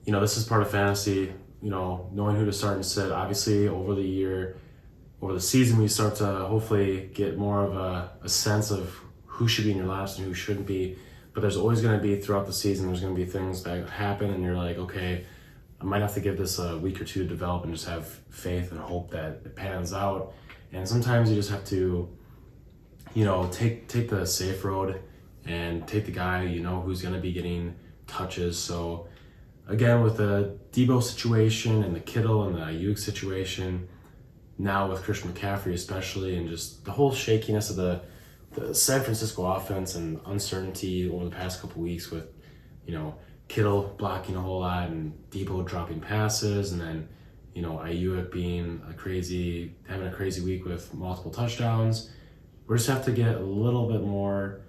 this is part of fantasy, knowing who to start and sit. Obviously, over the season, we start to hopefully get more of a sense of who should be in your lineups and who shouldn't be. But there's always going to be, throughout the season, there's going to be things that happen, and you're like, okay, I might have to give this a week or two to develop and just have faith and hope that it pans out. And sometimes you just have to, take the safe road and take the guy, who's going to be getting touches. So again, with the Deebo situation and the Kittle and the Ayuk situation, now with Christian McCaffrey especially, and just the whole shakiness of the San Francisco offense and uncertainty over the past couple weeks with, Kittle blocking a whole lot and Deebo dropping passes, and then, Ayuk being having a crazy week with multiple touchdowns. We just have to get a little bit more,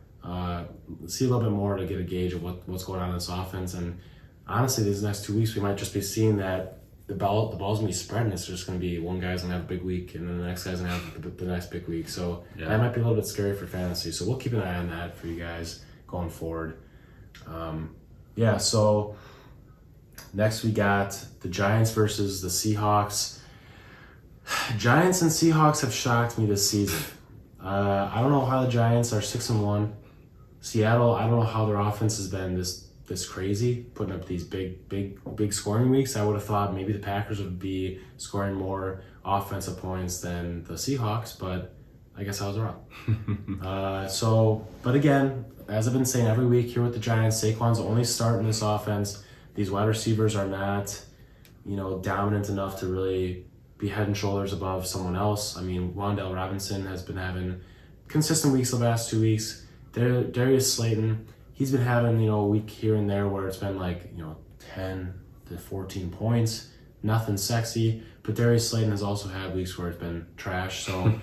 see a little bit more to get a gauge of what's going on in this offense. And honestly, these next 2 weeks, we might just be seeing that the ball's gonna be spreading. It's just gonna be one guy's gonna have a big week, and then the next guy's gonna have the next big week. So that might be a little bit scary for fantasy. So we'll keep an eye on that for you guys going forward. So Next, we got the Giants versus the Seahawks. Giants and Seahawks have shocked me this season. I don't know how the Giants are 6-1. Seattle, I don't know how their offense has been this crazy, putting up these big scoring weeks. I would have thought maybe the Packers would be scoring more offensive points than the Seahawks, but I guess I was wrong. But again, as I've been saying every week here with the Giants, Saquon's only start in this offense. These wide receivers are not, dominant enough to really be head and shoulders above someone else. I mean, Wan'Dale Robinson has been having consistent weeks the last 2 weeks. Darius Slayton, he's been having, a week here and there where it's been 10 to 14 points. Nothing sexy. But Darius Slayton has also had weeks where it's been trash. So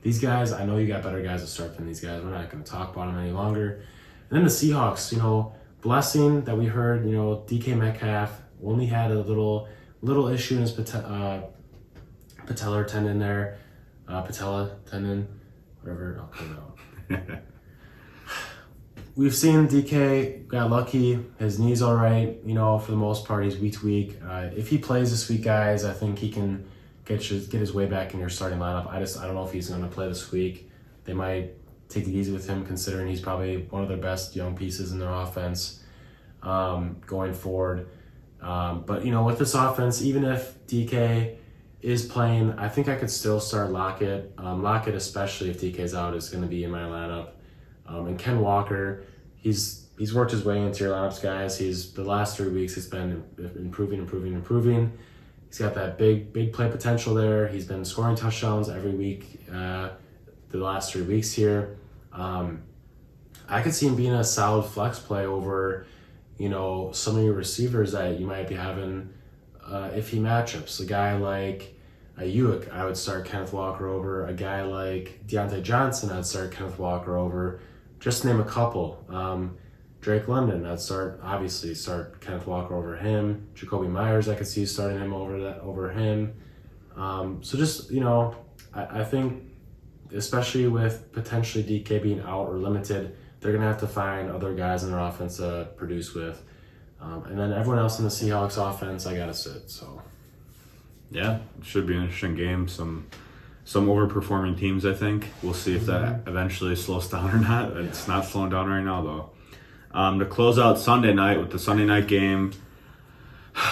these guys, I know you got better guys to start than these guys. We're not going to talk about them any longer. And then the Seahawks, blessing that we heard, DK Metcalf only had a little issue in his patellar tendon there. Patella tendon, whatever. I'll cut it out. We've seen DK got lucky. His knee's all right, for the most part. He's week to week. If he plays this week, guys, I think he can get his way back in your starting lineup. I don't know if he's going to play this week. They might take it easy with him, considering he's probably one of their best young pieces in their offense going forward. But with this offense, even if DK is playing, I think I could still start Lockett. Lockett, especially if DK's out, is going to be in my lineup. And Ken Walker, he's worked his way into your lineups, guys. The last 3 weeks he's been improving. He's got that big play potential there. He's been scoring touchdowns every week the last 3 weeks here. I could see him being a solid flex play over, some of your receivers that you might be having iffy matchups. A guy like Ayuk, I would start Kenneth Walker over. A guy like Deontay Johnson, I'd start Kenneth Walker over. Just to name a couple. Drake London, I'd start Kenneth Walker over him. Jacoby Myers, I could see starting him over him. So just, I think, especially with potentially DK being out or limited, they're going to have to find other guys in their offense to produce with. And then everyone else in the Seahawks offense, I got to sit. So, yeah, it should be an interesting game. Some overperforming teams, I think. We'll see if that eventually slows down or not. It's not slowing down right now, though. To close out Sunday night with the Sunday night game,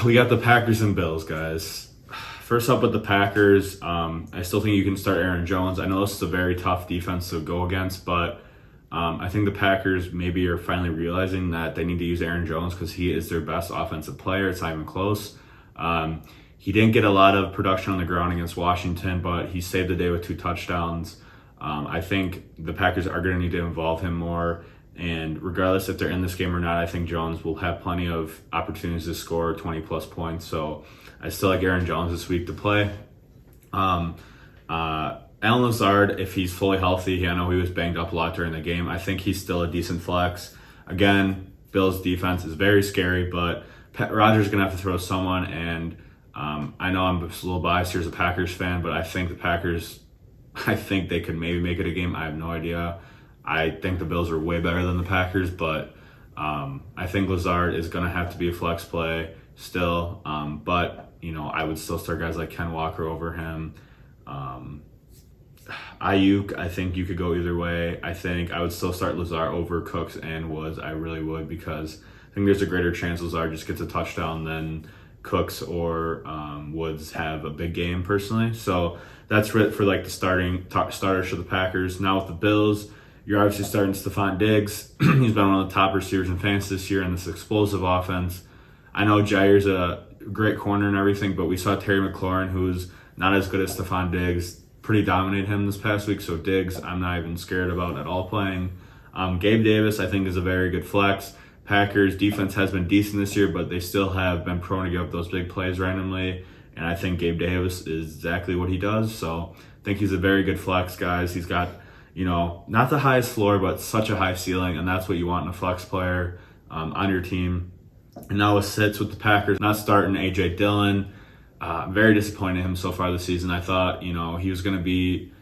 we got the Packers and Bills, guys. First up with the Packers, I still think you can start Aaron Jones. I know this is a very tough defense to go against, but I think the Packers maybe are finally realizing that they need to use Aaron Jones because he is their best offensive player. It's not even close. He didn't get a lot of production on the ground against Washington, but he saved the day with 2 touchdowns. I think the Packers are going to need to involve him more. And regardless if they're in this game or not, I think Jones will have plenty of opportunities to score 20-plus points. So I still like Aaron Jones this week to play. Alan Lazard, if he's fully healthy, I know he was banged up a lot during the game. I think he's still a decent flex. Again, Bills' defense is very scary, but Rodgers is going to have to throw someone, and I know I'm a little biased here as a Packers fan, but I think they could maybe make it a game. I have no idea. I think the Bills are way better than the Packers, but I think Lazard is going to have to be a flex play still. But, I would still start guys like Ken Walker over him. Ayuk, I think you could go either way. I think I would still start Lazard over Cooks and Woods. I really would, because I think there's a greater chance Lazard just gets a touchdown than Cooks or Woods have a big game personally. So that's it for the starters for the Packers. Now with the Bills, you're obviously starting Stephon Diggs. He's been one of the top receivers in fantasy this year in this explosive offense. I know Jair's a great corner and everything, but we saw Terry McLaurin, who's not as good as Stephon Diggs, pretty dominate him this past week. So Diggs, I'm not even scared about at all playing. Gabe Davis, I think, is a very good flex. Packers defense has been decent this year, but they still have been prone to give up those big plays randomly. And I think Gabe Davis is exactly what he does. So I think he's a very good flex, guys. He's got, not the highest floor, but such a high ceiling. And that's what you want in a flex player on your team. And now with sits with the Packers, not starting A.J. Dillon. I'm very disappointed in him so far this season. I thought, he was going to be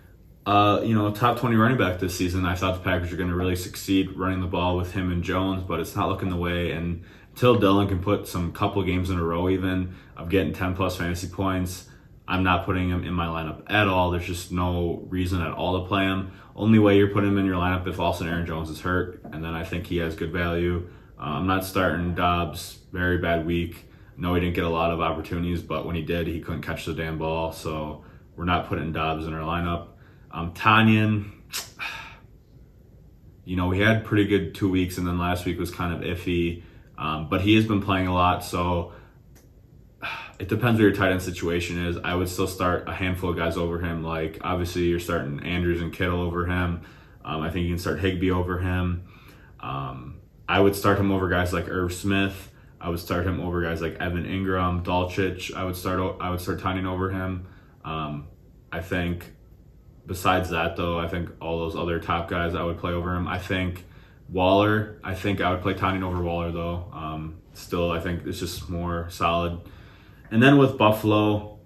Top 20 running back this season. I thought the Packers were going to really succeed running the ball with him and Jones, but it's not looking the way. And until Dillon can put some couple games in a row even of getting 10 plus fantasy points, I'm not putting him in my lineup at all. There's just no reason at all to play him. Only way you're putting him in your lineup if also Aaron Jones is hurt, and then I think he has good value. I'm not starting Dobbs. Very bad week. No, he didn't get a lot of opportunities, but when he did, he couldn't catch the damn ball. So we're not putting Dobbs in our lineup. Tanyan, we had pretty good 2 weeks, and then last week was kind of iffy. But he has been playing a lot, so it depends what your tight end situation is. I would still start a handful of guys over him. Like, obviously, you're starting Andrews and Kittle over him. I think you can start Higbee over him. I would start him over guys like Irv Smith. I would start him over guys like Evan Ingram, Dulcich. I would start Tanyan over him. I think besides that, though, I think all those other top guys I would play over him. I think Waller, I would play Tanyan over Waller, though. Still, I think it's just more solid. And then with Buffalo,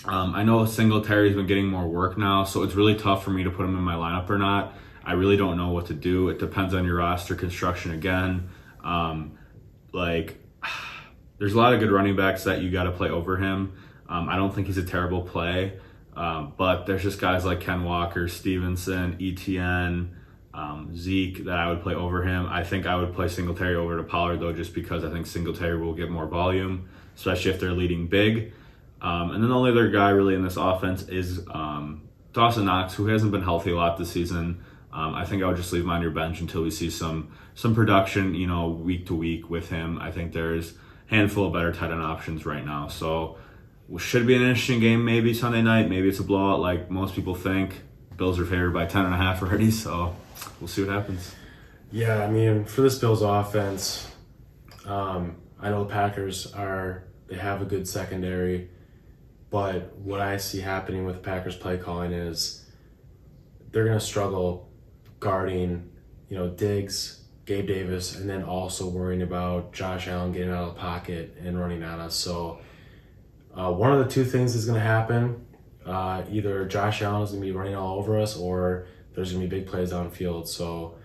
I know Singletary's been getting more work now, so it's really tough for me to put him in my lineup or not. I really don't know what to do. It depends on your roster construction again. There's a lot of good running backs that you got to play over him. I don't think he's a terrible play, but there's just guys like Ken Walker, Stevenson, ETN, Zeke that I would play over him. I think I would play Singletary over to Pollard, though, just because I think Singletary will get more volume, especially if they're leading big. And then the only other guy really in this offense is Dawson Knox, who hasn't been healthy a lot this season. I think I would just leave him on your bench until we see some production, week to week with him. I think there's a handful of better tight end options right now. So should be an interesting game maybe Sunday night. Maybe it's a blowout like most people think. Bills are favored by 10.5 already, so we'll see what happens. Yeah, I mean, for this Bills offense, I know the Packers they have a good secondary, but what I see happening with the Packers play calling is they're going to struggle guarding, Diggs, Gabe Davis, and then also worrying about Josh Allen getting out of the pocket and running at us. So one of the two things is going to happen. Either Josh Allen is going to be running all over us, or there's going to be big plays downfield. So,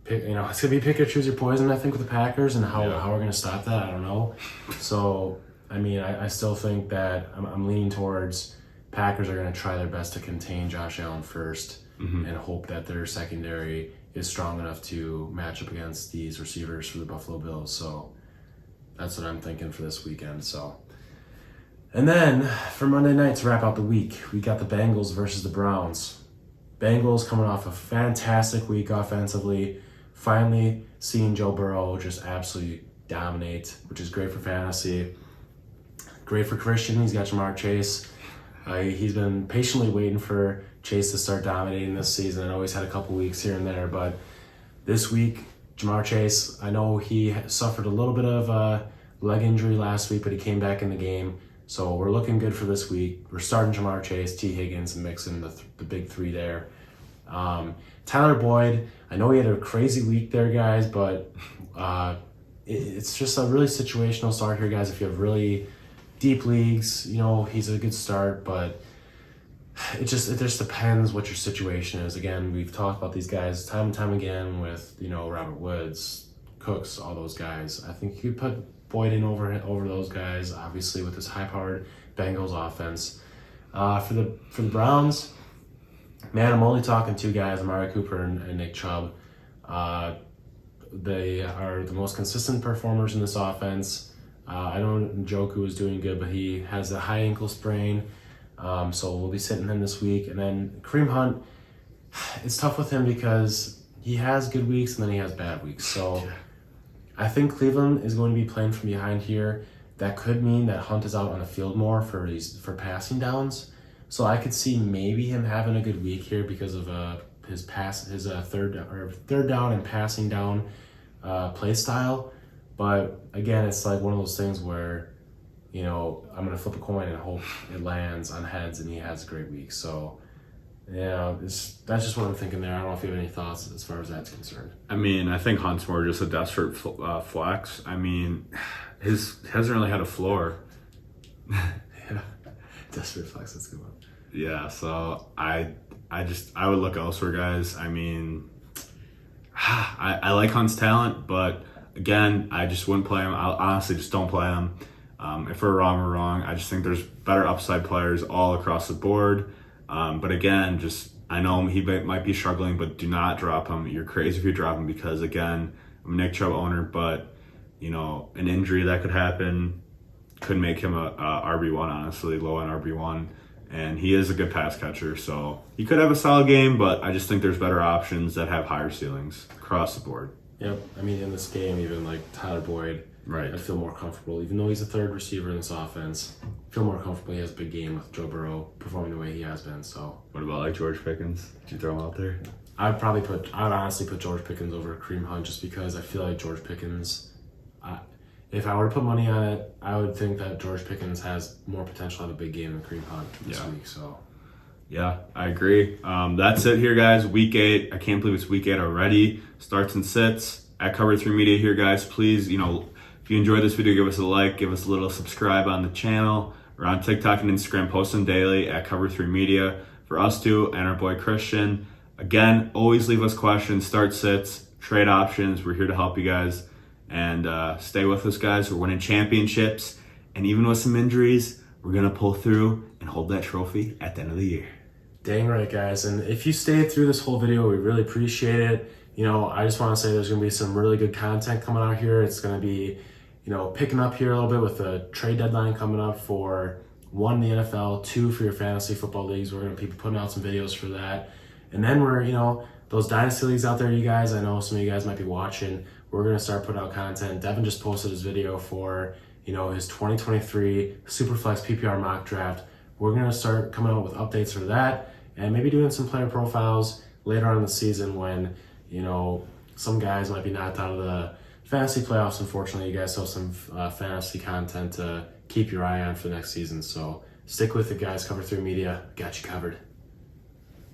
it's going to be pick or choose your poison, I think, with the Packers, and how we're going to stop that, I don't know. So, I mean, I still think that I'm leaning towards Packers are going to try their best to contain Josh Allen first, and hope that their secondary is strong enough to match up against these receivers for the Buffalo Bills. So that's what I'm thinking for this weekend. So, and then for Monday night to wrap out the week, we got the Bengals versus the Browns. Bengals coming off a fantastic week offensively, finally seeing Joe Burrow just absolutely dominate, which is great for fantasy. Great for Christian. He's got Jamar Chase. He's been patiently waiting for Chase to start dominating this season. I know he's had a couple weeks here and there, but this week, Jamar Chase, I know he suffered a little bit of a leg injury last week, but he came back in the game. So we're looking good for this week. We're starting Jamar Chase, T. Higgins, and mixing the big three there. Tyler Boyd, I know he had a crazy week there, guys, but it's just a really situational start here, guys. If you have really deep leagues, he's a good start, but it just depends what your situation is. Again, we've talked about these guys time and time again with, Robert Woods, Cooks, all those guys. I think you could put Boyd in over those guys, obviously, with this high-powered Bengals offense. For the Browns, man, I'm only talking two guys, Amari Cooper and Nick Chubb. They are the most consistent performers in this offense. I know Njoku is doing good, but he has a high ankle sprain, so we'll be sitting him this week. And then Kareem Hunt, it's tough with him because he has good weeks and then he has bad weeks. So I think Cleveland is going to be playing from behind here. That could mean that Hunt is out on the field more for passing downs. So I could see maybe him having a good week here because of his third down and passing down play style. But again, it's like one of those things where, I'm going to flip a coin and hope it lands on heads and he has a great week. So, that's just what I'm thinking there. I don't know if you have any thoughts as far as that's concerned. I mean, I think Hunt's more just a desperate flex. I mean, hasn't really had a floor. Yeah, desperate flex, that's a good one. Yeah, so I I would look elsewhere, guys. I mean, I like Hunt's talent, but again, I just wouldn't play him. I honestly just don't play him. If we're wrong, we're wrong. I just think there's better upside players all across the board. But again, I know he might be struggling, but do not drop him. You're crazy if you drop him because, again, I'm a Nick Chubb owner, but, an injury that could happen could make him a RB1, honestly, low-end RB1. And he is a good pass catcher, so he could have a solid game, but I just think there's better options that have higher ceilings across the board. Yep. I mean, in this game, even like Tyler Boyd, Right. I'd feel more comfortable. Even though he's a third receiver in this offense, I feel more comfortable he has a big game with Joe Burrow performing the way he has been. So What about like George Pickens? Did you throw him out there? I'd honestly put George Pickens over Kareem Hunt just because I feel like George Pickens, if I were to put money on it, I would think that George Pickens has more potential to have a big game than Kareem Hunt this week. So Yeah, I agree. That's it here, guys. Week 8. I can't believe it's week 8 already. Starts and sits at Cover 3 Media here, guys. Please, if you enjoyed this video, give us a like, give us a little subscribe on the channel. We're on TikTok and Instagram, posting daily at Cover 3 Media for us two and our boy Christian. Again, always leave us questions, start sits, trade options. We're here to help you guys. And stay with us, guys. We're winning championships. And even with some injuries, we're going to pull through and hold that trophy at the end of the year. dang right, guys. And if you stayed through this whole video, we really appreciate it. I just want to say there's going to be some really good content coming out here. It's going to be, picking up here a little bit with the trade deadline coming up for 1, the NFL, 2 for your fantasy football leagues. We're going to be putting out some videos for that. And then those dynasty leagues out there, you guys, I know some of you guys might be watching. We're going to start putting out content. Devin just posted his video for, his 2023 Superflex PPR mock draft. We're going to start coming out with updates for that and maybe doing some player profiles later on in the season when, some guys might be knocked out of the fantasy playoffs. Unfortunately, you guys have some fantasy content to keep your eye on for next season. So stick with it, guys. Cover 3 Media got you covered.